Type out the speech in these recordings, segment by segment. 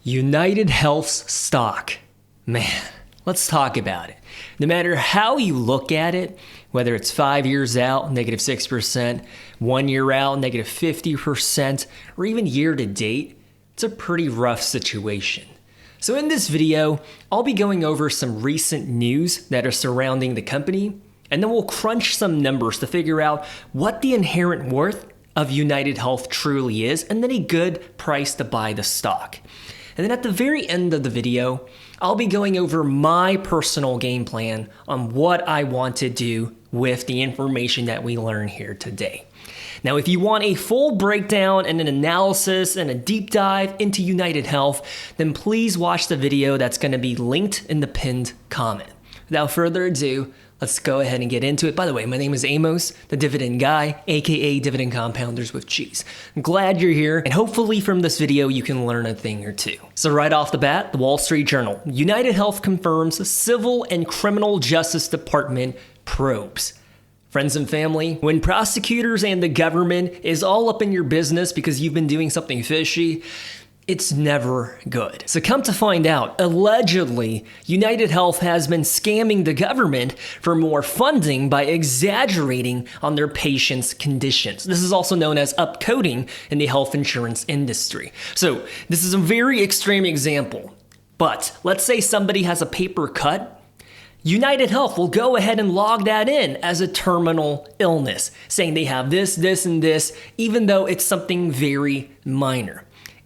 United Health's stock. Man, let's talk about it. No matter how you look at it, whether it's 5 years out, negative 6%, 1 year out, negative 50%, or even year to date, it's a pretty rough situation. So in this video, I'll be going over some recent news that are surrounding the company, and then we'll crunch some numbers to figure out what the inherent worth of United Health truly is, and then a good price to buy the stock. And then at the very end of the video, I'll be going over my personal game plan on what I want to do with the information that we learn here today. Now, if you want a full breakdown and an analysis and a deep dive into United Health, then please watch the video that's going to be linked in the pinned comment. Without further ado, let's go ahead and get into it. By the way, my name is Amos, the Dividend Guy, aka Dividend Compounders with Cheese. I'm glad you're here, and hopefully from this video you can learn a thing or two. So right off the bat, the Wall Street Journal. United Health confirms Civil and Criminal Justice Department probes. Friends and family, when prosecutors and the government is all up in your business because you've been doing something fishy, it's never good. So come to find out, allegedly, United Health has been scamming the government for more funding by exaggerating on their patients' conditions. This is also known as upcoding in the health insurance industry. So this is a very extreme example, but let's say somebody has a paper cut. United Health will go ahead and log that in as a terminal illness, saying they have this, this, and this, even though it's something very minor.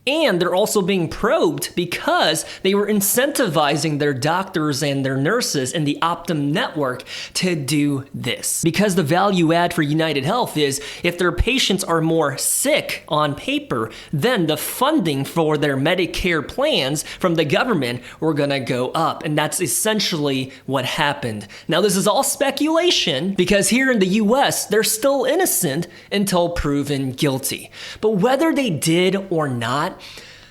And they're also being probed because they were incentivizing their doctors and their nurses in the Optum network to do this. Because the value add for United Health is if their patients are more sick on paper, then the funding for their Medicare plans from the government were gonna go up. And that's essentially what happened. Now, this is all speculation because here in the US, they're still innocent until proven guilty. But whether they did or not,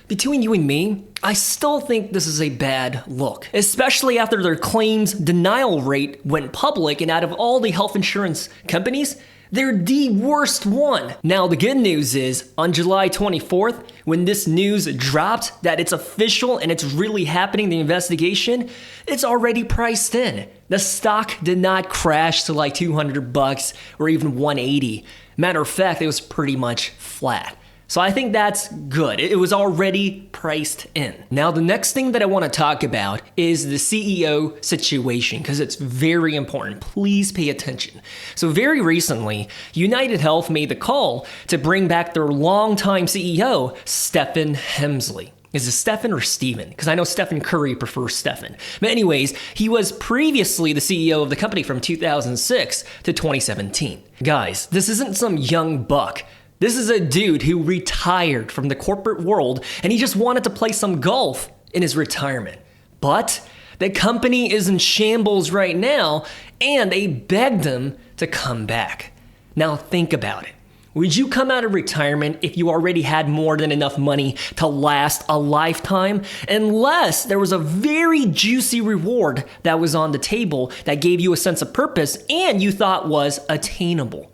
between you and me, I still think this is a bad look, especially after their claims denial rate went public, and out of all the health insurance companies, they're the worst one. Now, the good news is, on July 24th, when this news dropped that it's official and it's really happening, the investigation, it's already priced in. The stock did not crash to like $200 or even $180. Matter of fact, it was pretty much flat. So I think that's good. It was already priced in. Now, the next thing that I want to talk about is the CEO situation, because it's very important. Please pay attention. So very recently, United Health made the call to bring back their longtime CEO, Stephen Hemsley. Is it Stephen or Steven? Because I know Stephen Curry prefers Stephen. But anyways, he was previously the CEO of the company from 2006 to 2017. Guys, this isn't some young buck. This is a dude who retired from the corporate world and he just wanted to play some golf in his retirement. But the company is in shambles right now and they begged him to come back. Now think about it. Would you come out of retirement if you already had more than enough money to last a lifetime? Unless there was a very juicy reward that was on the table that gave you a sense of purpose and you thought was attainable.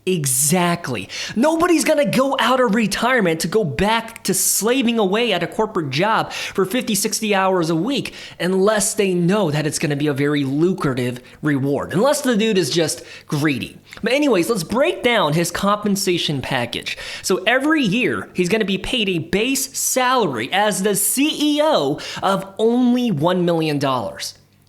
Exactly. Nobody's gonna go out of retirement to go back to slaving away at a corporate job for 50, 60 hours a week unless they know that it's gonna be a very lucrative reward. Unless the dude is just greedy. But anyways, let's break down his compensation package. So every year, he's gonna be paid a base salary as the CEO of only $1 million.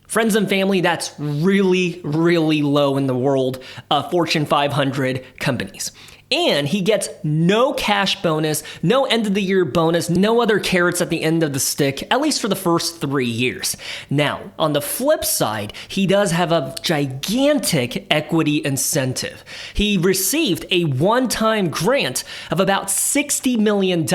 Friends and family, that's really, really low in the world of Fortune 500 companies. And he gets no cash bonus, no end of the year bonus, no other carrots at the end of the stick, at least for the first 3 years. Now, on the flip side, he does have a gigantic equity incentive. He received a one-time grant of about $60 million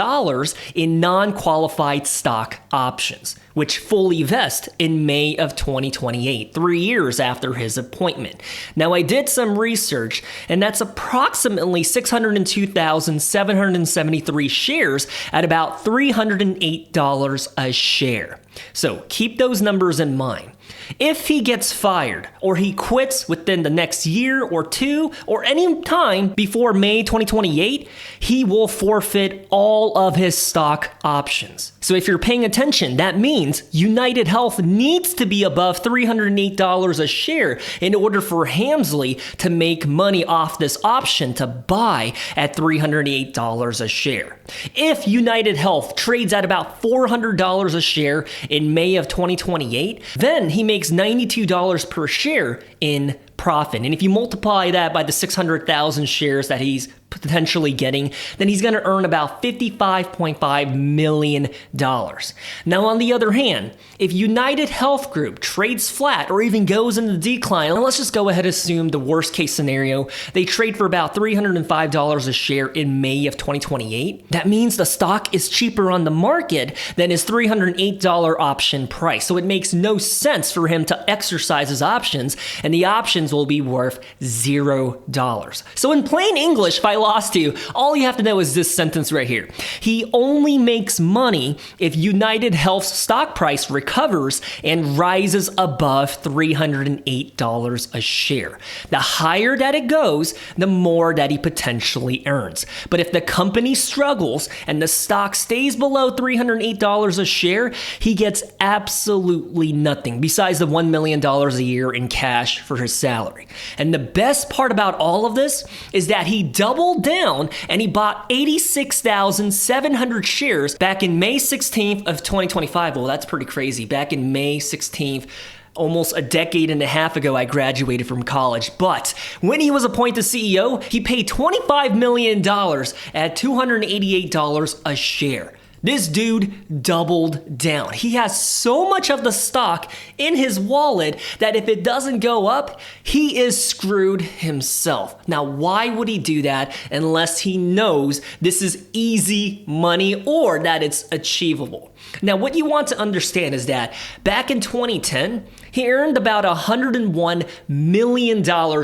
in non-qualified stock options, which fully vest in May of 2028, 3 years after his appointment. Now, I did some research, and that's approximately 602,773 shares at about $308 a share. So keep those numbers in mind. If he gets fired or he quits within the next year or two or any time before May 2028, he will forfeit all of his stock options. So if you're paying attention, that means United Health needs to be above $308 a share in order for Hamsley to make money off this option to buy at $308 a share. If United Health trades at about $400 a share in May of 2028, then he makes $92 per share in profit. And if you multiply that by the 600,000 shares that he's potentially getting, then he's going to earn about $55.5 million. Now, on the other hand, if United Health Group trades flat or even goes into decline, and let's just go ahead and assume the worst case scenario, they trade for about $305 a share in May of 2028, that means the stock is cheaper on the market than his $308 option price. So it makes no sense for him to exercise his options, and the options will be worth $0. So in plain English, if I lost to you, all you have to know is this sentence right here. He only makes money if United Health's stock price recovers and rises above $308 a share. The higher that it goes, the more that he potentially earns. But if the company struggles and the stock stays below $308 a share, he gets absolutely nothing besides the $1 million a year in cash for his salary. And the best part about all of this is that he doubled down and he bought 86,700 shares back in May 16th of 2025. Well, that's pretty crazy. Back in May 16th, almost a decade and a half ago, I graduated from college. But when he was appointed CEO, he paid $25 million at $288 a share. This dude doubled down. He has so much of the stock in his wallet that if it doesn't go up, he is screwed himself. Now, why would he do that unless he knows this is easy money or that it's achievable? Now, what you want to understand is that back in 2010, he earned about $101 million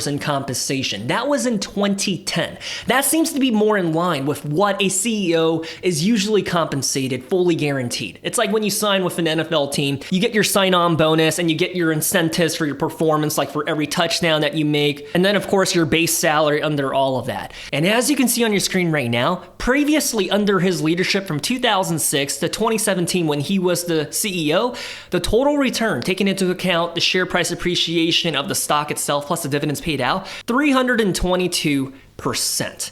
in compensation. That was in 2010. That seems to be more in line with what a CEO is usually compensated, fully guaranteed. It's like when you sign with an NFL team, you get your sign-on bonus and you get your incentives for your performance, like for every touchdown that you make. And then, of course, your base salary under all of that. And as you can see on your screen right now, previously under his leadership from 2006 to 2017, when he was the CEO, the total return, taking into account the share price appreciation of the stock itself plus the dividends paid out, 322%.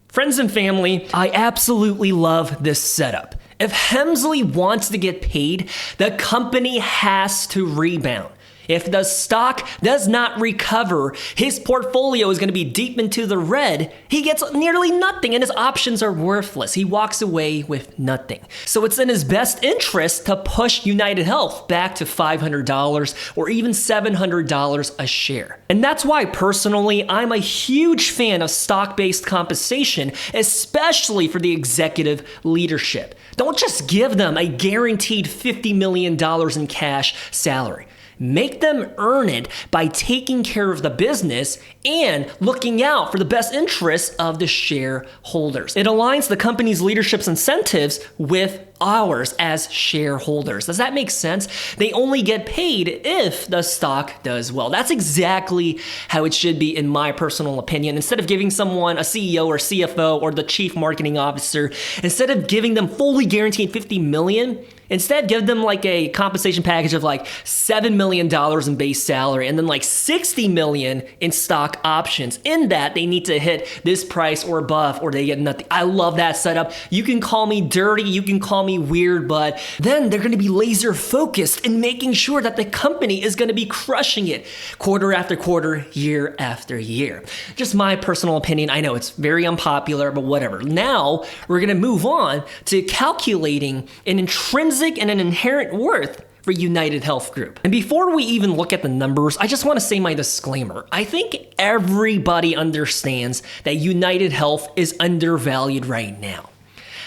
Friends and family, I absolutely love this setup. If Hamsley wants to get paid, the company has to rebound. If the stock does not recover, his portfolio is going to be deep into the red. He gets nearly nothing and his options are worthless. He walks away with nothing. So it's in his best interest to push United Health back to $500 or even $700 a share. And that's why personally, I'm a huge fan of stock-based compensation, especially for the executive leadership. Don't just give them a guaranteed $50 million in cash salary. Make them earn it by taking care of the business and looking out for the best interests of the shareholders. It aligns the company's leadership's incentives with ours as shareholders. Does that make sense? They only get paid if the stock does well. That's exactly how it should be in my personal opinion. Instead of giving someone a CEO or CFO or the chief marketing officer, instead of giving them fully guaranteed $50 million, instead give them like a compensation package of like $7 million in base salary and then like $60 million in stock options. In that, they need to hit this price or above or they get nothing. I love that setup. You can call me dirty, you can call me weird, but then they're going to be laser focused in making sure that the company is going to be crushing it quarter after quarter, year after year. Just my personal opinion. I know it's very unpopular, but whatever. Now we're going to move on to calculating an intrinsic and an inherent worth for United Health Group. And before we even look at the numbers, I just want to say my disclaimer. I think everybody understands that United Health is undervalued right now.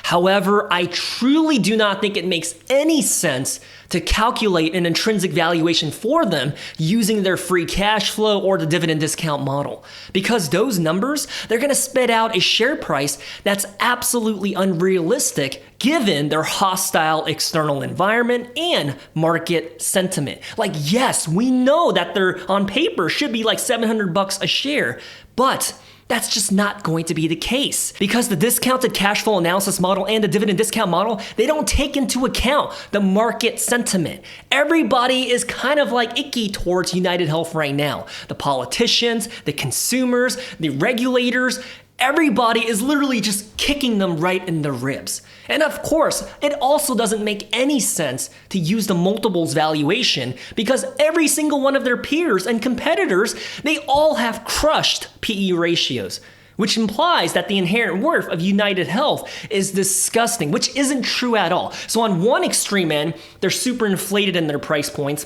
However, I truly do not think it makes any sense to calculate an intrinsic valuation for them using their free cash flow or the dividend discount model. Because those numbers, they're going to spit out a share price that's absolutely unrealistic given their hostile external environment and market sentiment. Like, yes, we know that they're on paper should be like $700 a share, but that's just not going to be the case because the discounted cash flow analysis model and the dividend discount model, they don't take into account the market sentiment. Everybody is kind of like icky towards United Health right now. The politicians, the consumers, the regulators, everybody is literally just kicking them right in the ribs. And of course, it also doesn't make any sense to use the multiples valuation because every single one of their peers and competitors, they all have crushed PE ratios, which implies that the inherent worth of United Health is disgusting, which isn't true at all. So on one extreme end, they're super inflated in their price points.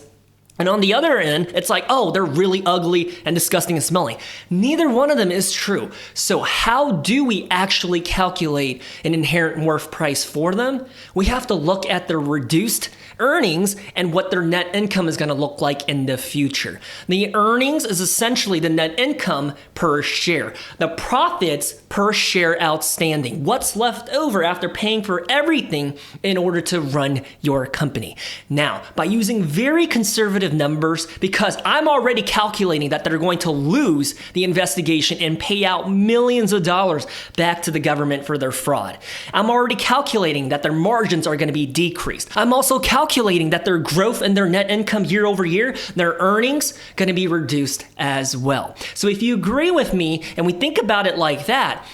And on the other end, it's like, oh, they're really ugly and disgusting and smelly. Neither one of them is true. So how do we actually calculate an inherent worth price for them? We have to look at their reduced earnings and what their net income is going to look like in the future. The earnings is essentially the net income per share. The profits per share outstanding. What's left over after paying for everything in order to run your company. Now, by using very conservative numbers, because I'm already calculating that they're going to lose the investigation and pay out millions of dollars back to the government for their fraud. I'm already calculating that their margins are going to be decreased. I'm also calculating that their growth and their net income year over year, their earnings, going to be reduced as well. So if you agree with me and we think about it like that,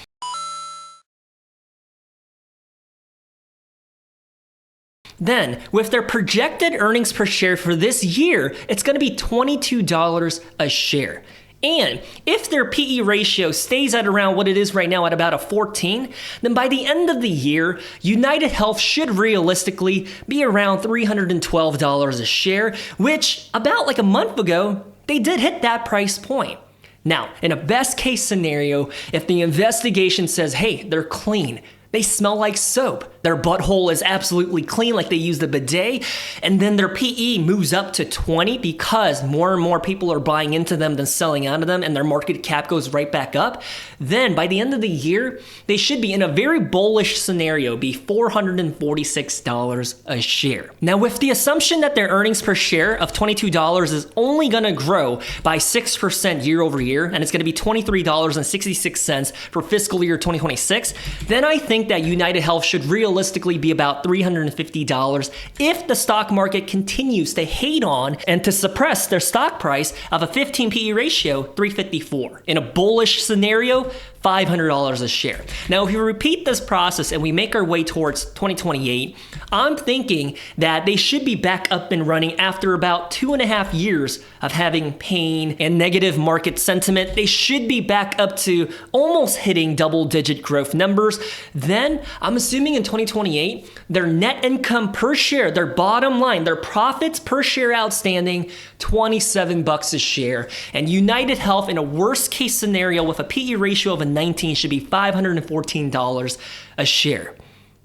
then, with their projected earnings per share for this year, it's going to be $22 a share. And if their PE ratio stays at around what it is right now at about a 14, then by the end of the year, United Health should realistically be around $312 a share, which about like a month ago, they did hit that price point. Now, in a best case scenario, if the investigation says, hey, they're clean, they smell like soap, their butthole is absolutely clean like they use the bidet, and then their PE moves up to 20 because more and more people are buying into them than selling out of them and their market cap goes right back up, then by the end of the year, they should be in a very bullish scenario, be $446 a share. Now with the assumption that their earnings per share of $22 is only gonna grow by 6% year over year, and it's gonna be $23.66 for fiscal year 2026, then I think that United Health should realistically be about $350 if the stock market continues to hate on and to suppress their stock price of a 15 PE ratio, 354. In a bullish scenario, $500 a share. Now, if we repeat this process and we make our way towards 2028, I'm thinking that they should be back up and running after about 2.5 years of having pain and negative market sentiment. They should be back up to almost hitting double-digit growth numbers. Then, I'm assuming in 2028, their net income per share, their bottom line, their profits per share outstanding, $27 a share. And United Health, in a worst-case scenario with a PE ratio of a 19, should be $514 a share.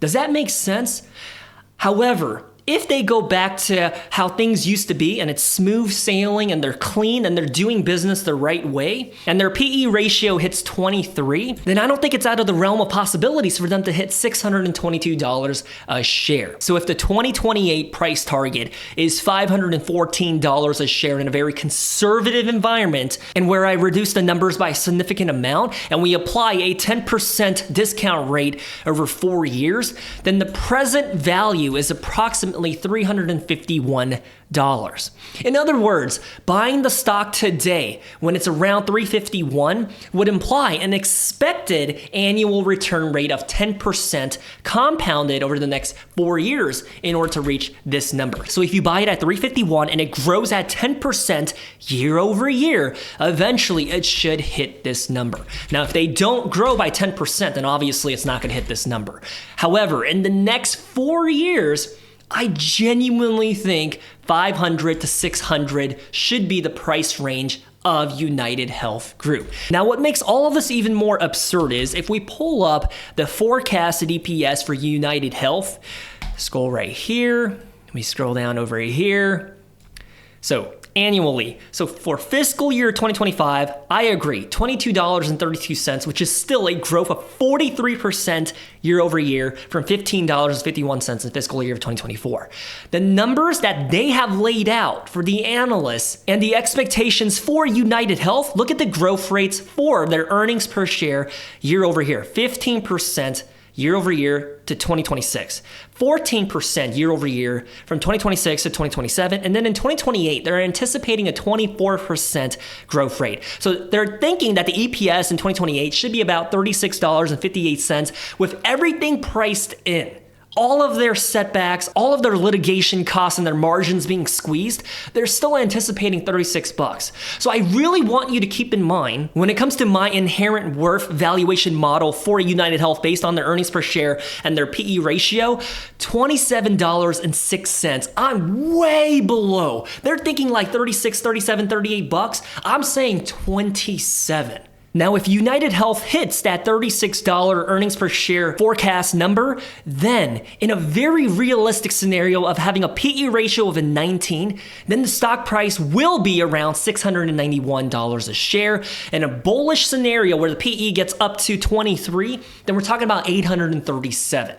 Does that make sense? However, if they go back to how things used to be and it's smooth sailing and they're clean and they're doing business the right way and their PE ratio hits 23, then I don't think it's out of the realm of possibilities for them to hit $622 a share. So if the 2028 price target is $514 a share in a very conservative environment and where I reduce the numbers by a significant amount and we apply a 10% discount rate over 4 years, then the present value is approximately $351. In other words, buying the stock today when it's around $351 would imply an expected annual return rate of 10% compounded over the next 4 years in order to reach this number. So if you buy it at $351 and it grows at 10% year over year, eventually it should hit this number. Now, if they don't grow by 10%, then obviously it's not going to hit this number. However, in the next 4 years, I genuinely think 500 to 600 should be the price range of United Health Group. Now, what makes all of this even more absurd is if we pull up the forecasted EPS for United Health, scroll right here, we scroll down over here. So annually, so for fiscal year 2025, I agree, $22.32, which is still a growth of 43% year over year from $15.51 in fiscal year of 2024. The numbers that they have laid out for the analysts and the expectations for United Health, look at the growth rates for their earnings per share year over year, 15% year over year to 2026, 14% year over year from 2026 to 2027, and then in 2028, they're anticipating a 24% growth rate. So they're thinking that the EPS in 2028 should be about $36.58 with everything priced in. All of their setbacks, all of their litigation costs and their margins being squeezed, they're still anticipating $36. So I really want you to keep in mind when it comes to my inherent worth valuation model for United Health based on their earnings per share and their PE ratio, $27.06. I'm way below. They're thinking like 36, 37, 38 bucks. I'm saying 27. Now, if United Health hits that $36 earnings per share forecast number, then in a very realistic scenario of having a PE ratio of a 19, then the stock price will be around $691 a share. In a bullish scenario where the PE gets up to 23, then we're talking about $837.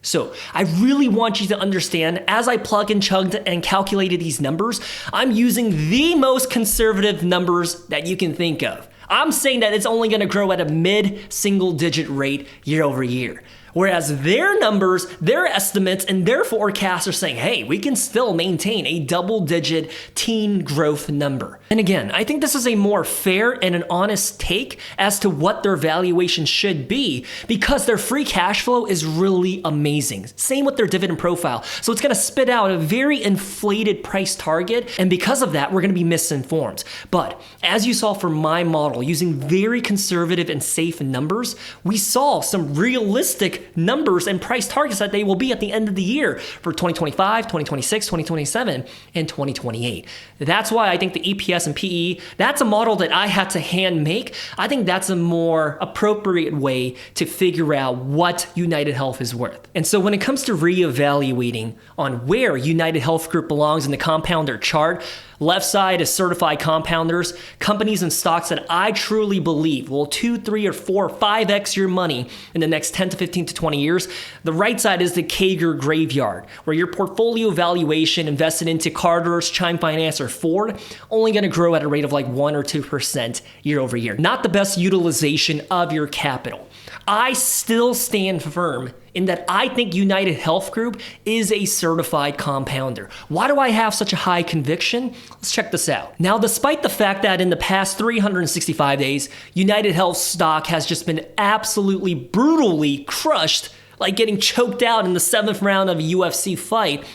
So I really want you to understand, as I plug and chugged and calculated these numbers, I'm using the most conservative numbers that you can think of. I'm saying that it's only going to grow at a mid-single digit rate year over year. Whereas their numbers, their estimates, and their forecasts are saying, hey, we can still maintain a double-digit teen growth number. And again, I think this is a more fair and an honest take as to what their valuation should be because their free cash flow is really amazing. Same with their dividend profile. So it's going to spit out a very inflated price target. And because of that, we're going to be misinformed. But as you saw from my model, using very conservative and safe numbers, we saw some realistic numbers and price targets that they will be at the end of the year for 2025, 2026, 2027, and 2028. That's why I think the EPS and PE, that's a model that I had to hand make. I think that's a more appropriate way to figure out what United Health is worth. And so when it comes to reevaluating on where United Health Group belongs in the compounder chart, left side is certified compounders, companies and stocks that I truly believe will 2, 3, or 4, 5x your money in the next 10 to 15 to 20 years. The right side is the CAGR graveyard, where your portfolio valuation invested into Carter's, Chime Finance, or Ford only going to grow at a rate of like 1 or 2% year over year. Not the best utilization of your capital. I still stand firm in that I think United Health Group is a certified compounder. Why do I have such a high conviction? Let's check this out. Now, despite the fact that in the past 365 days, United Health stock has just been absolutely brutally crushed, like getting choked out in the 7th round of a UFC fight,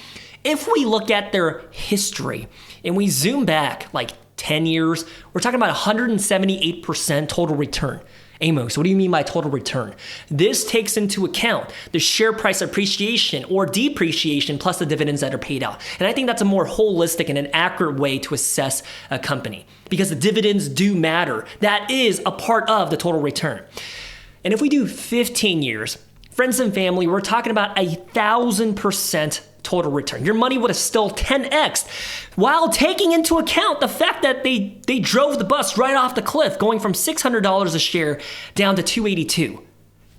if we look at their history and we zoom back like 10 years, we're talking about 178% total return. Amos, what do you mean by total return? This takes into account the share price appreciation or depreciation plus the dividends that are paid out. And I think that's a more holistic and an accurate way to assess a company because the dividends do matter. That is a part of the total return. And if we do 15 years, friends and family, we're talking about 1,000% total return. Your money would have still 10x'd while taking into account the fact that they drove the bus right off the cliff, going from $600 a share down to $282.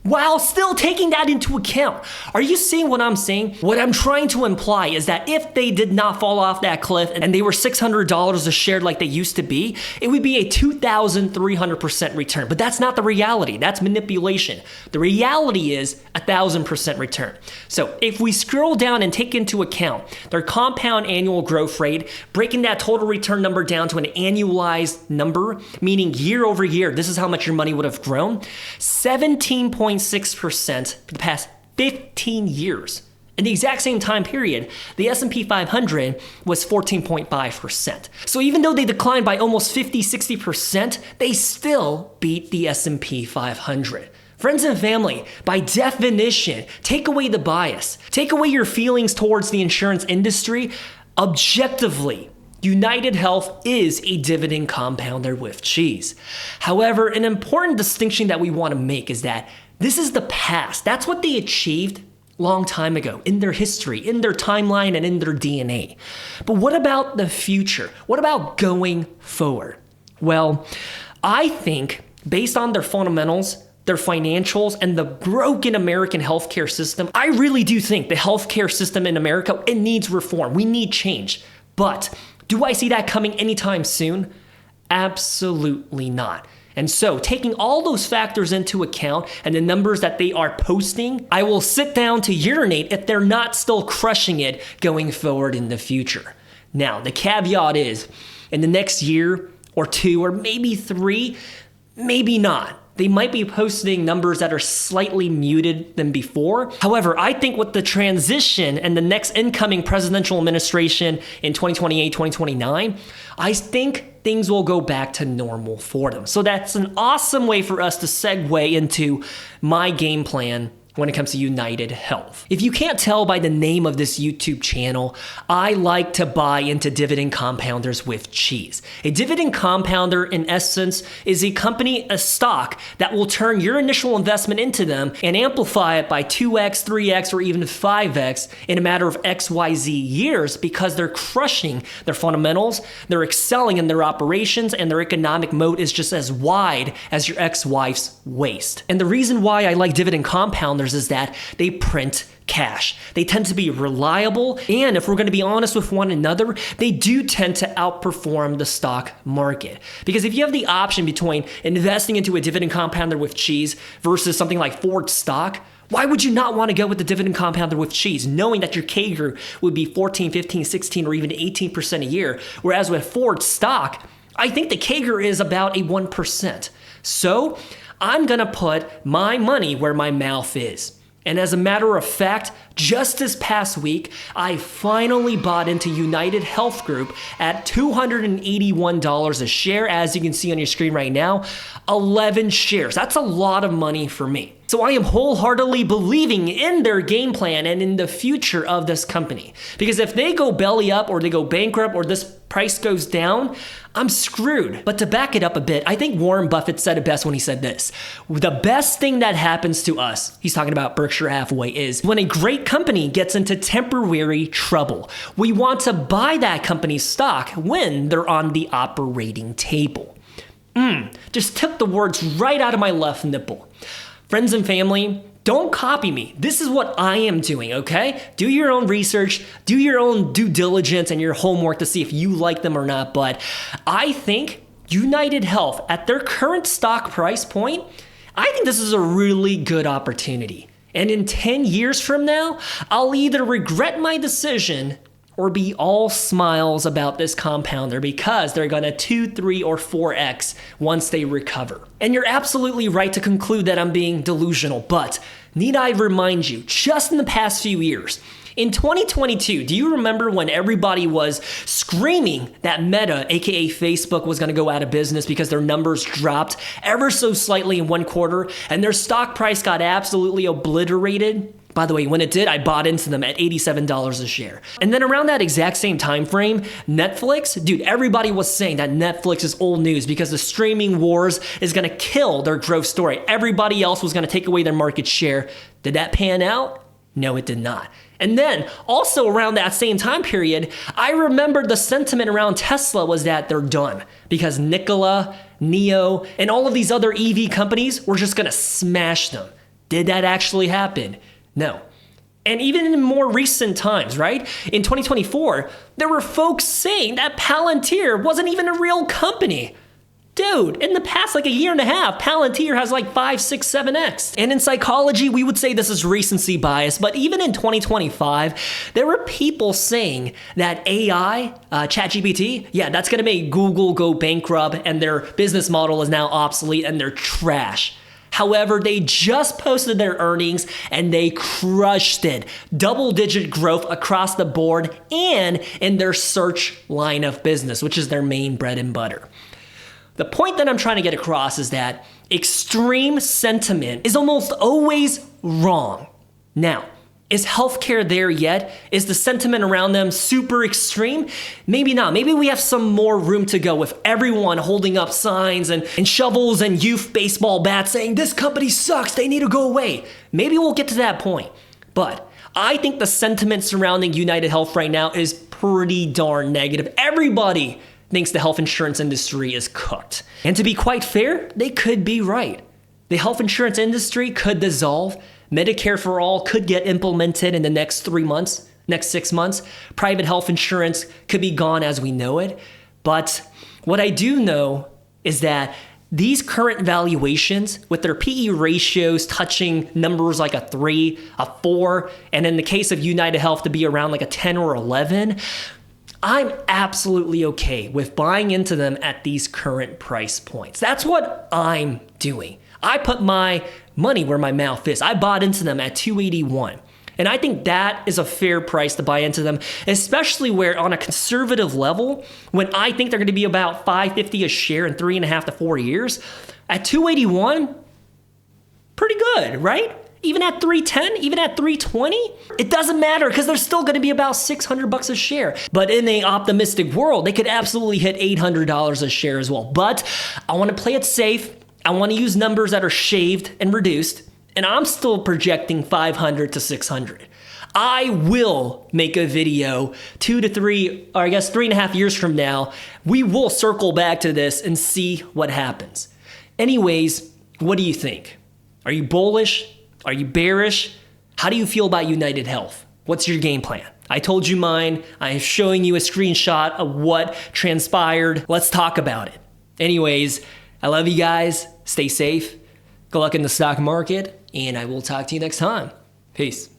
While still taking that into account. Are you seeing what I'm saying? What I'm trying to imply is that if they did not fall off that cliff and they were $600 a share like they used to be, it would be a 2,300% return. But that's not the reality. That's manipulation. The reality is 1,000% return. So if we scroll down and take into account their compound annual growth rate, breaking that total return number down to an annualized number, meaning year over year, this is how much your money would have grown, 17.6% for the past 15 years. In the exact same time period, the S&P 500 was 14.5%. So even though they declined by almost 50-60%, they still beat the S&P 500. Friends and family, by definition, take away the bias. Take away your feelings towards the insurance industry. Objectively, United Health is a dividend compounder with cheese. However, an important distinction that we want to make is that this is the past. That's what they achieved long time ago in their history, in their timeline, and in their DNA. But what about the future? What about going forward? Well, I think based on their fundamentals, their financials, and the broken American healthcare system, I really do think the healthcare system in America, it needs reform. We need change. But do I see that coming anytime soon? Absolutely not. And so, taking all those factors into account and the numbers that they are posting, I will sit down to urinate if they're not still crushing it going forward in the future. Now, the caveat is, in the next year or two or maybe three, maybe not. They might be posting numbers that are slightly muted than before. However, I think with the transition and the next incoming presidential administration in 2028, 2029, I think things will go back to normal for them. So that's an awesome way for us to segue into my game plan when it comes to United Health. If you can't tell by the name of this YouTube channel, I like to buy into dividend compounders with cheese. A dividend compounder, in essence, is a company, a stock, that will turn your initial investment into them and amplify it by 2x, 3x, or even 5x in a matter of XYZ years because they're crushing their fundamentals, they're excelling in their operations, and their economic moat is just as wide as your ex-wife's waist. And the reason why I like dividend compounders is that they print cash. They tend to be reliable, and if we're going to be honest with one another, they do tend to outperform the stock market. Because if you have the option between investing into a dividend compounder with cheese versus something like Ford stock, why would you not want to go with the dividend compounder with cheese, knowing that your CAGR would be 14, 15, 16, or even 18% a year? Whereas with Ford stock, I think the CAGR is about a 1%. So I'm gonna put my money where my mouth is. And as a matter of fact, just this past week, I finally bought into United Health Group at $281 a share. As you can see on your screen right now, 11 shares. That's a lot of money for me. So I am wholeheartedly believing in their game plan and in the future of this company. Because if they go belly up or they go bankrupt or this price goes down, I'm screwed. But to back it up a bit, I think Warren Buffett said it best when he said this. The best thing that happens to us, he's talking about Berkshire Hathaway, is when a great company gets into temporary trouble. We want to buy that company's stock when they're on the operating table. Just took the words right out of my left nipple. Friends and family, don't copy me. This is what I am doing, okay? Do your own research, do your own due diligence and your homework to see if you like them or not. But I think United Health, at their current stock price point, I think this is a really good opportunity. And in 10 years from now, I'll either regret my decision or be all smiles about this compounder because they're gonna 2, 3, or 4x once they recover. And you're absolutely right to conclude that I'm being delusional, but need I remind you, just in the past few years, in 2022, do you remember when everybody was screaming that Meta, aka Facebook, was gonna go out of business because their numbers dropped ever so slightly in one quarter and their stock price got absolutely obliterated? By the way, when it did, I bought into them at $87 a share. And then around that exact same time frame, Netflix, dude, everybody was saying that Netflix is old news because the streaming wars is gonna kill their growth story. Everybody else was gonna take away their market share. Did that pan out? No, it did not. And then also around that same time period, I remember the sentiment around Tesla was that they're done because Nikola, NIO, and all of these other EV companies were just gonna smash them. Did that actually happen? No. And even in more recent times, right? In 2024, there were folks saying that Palantir wasn't even a real company. Dude, in the past like a year and a half, Palantir has like 5, 6, 7x. And in psychology, we would say this is recency bias, but even in 2025, there were people saying that AI, ChatGPT, yeah, that's gonna make Google go bankrupt and their business model is now obsolete and they're trash. However, they just posted their earnings and they crushed it. Double-digit growth across the board and in their search line of business, which is their main bread and butter. The point that I'm trying to get across is that extreme sentiment is almost always wrong. Now, Is healthcare there yet? Is the sentiment around them super extreme? Maybe not. Maybe we have some more room to go with everyone holding up signs and shovels and youth baseball bats saying, this company sucks, they need to go away. Maybe we'll get to that point. But I think the sentiment surrounding United Health right now is pretty darn negative. Everybody thinks the health insurance industry is cooked. And to be quite fair, they could be right. The health insurance industry could dissolve. Medicare for all could get implemented in the next 3 months, next 6 months. Private health insurance could be gone as we know it. But what I do know is that these current valuations, with their PE ratios touching numbers like a 3, a 4, and in the case of United Health to be around like a 10 or 11, I'm absolutely okay with buying into them at these current price points. That's what I'm doing. I put my money where my mouth is. I bought into them at $281. And I think that is a fair price to buy into them, especially where on a conservative level, when I think they're going to be about $5.50 a share in 3.5 to 4 years, at $281, pretty good, right? Even at $310, even at $320, it doesn't matter because they're still going to be about $600 a share. But in an optimistic world, they could absolutely hit $800 a share as well. But I want to play it safe. I want to use numbers that are shaved and reduced, and I'm still projecting 500 to 600. I will make a video 2 to 3, or I guess 3.5 years from now. We will circle back to this and see what happens. Anyways, what do you think? Are you bullish? Are you bearish? How do you feel about United Health? What's your game plan? I told you mine. I am showing you a screenshot of what transpired. Let's talk about it. Anyways, I love you guys. Stay safe. Good luck in the stock market, and I will talk to you next time. Peace.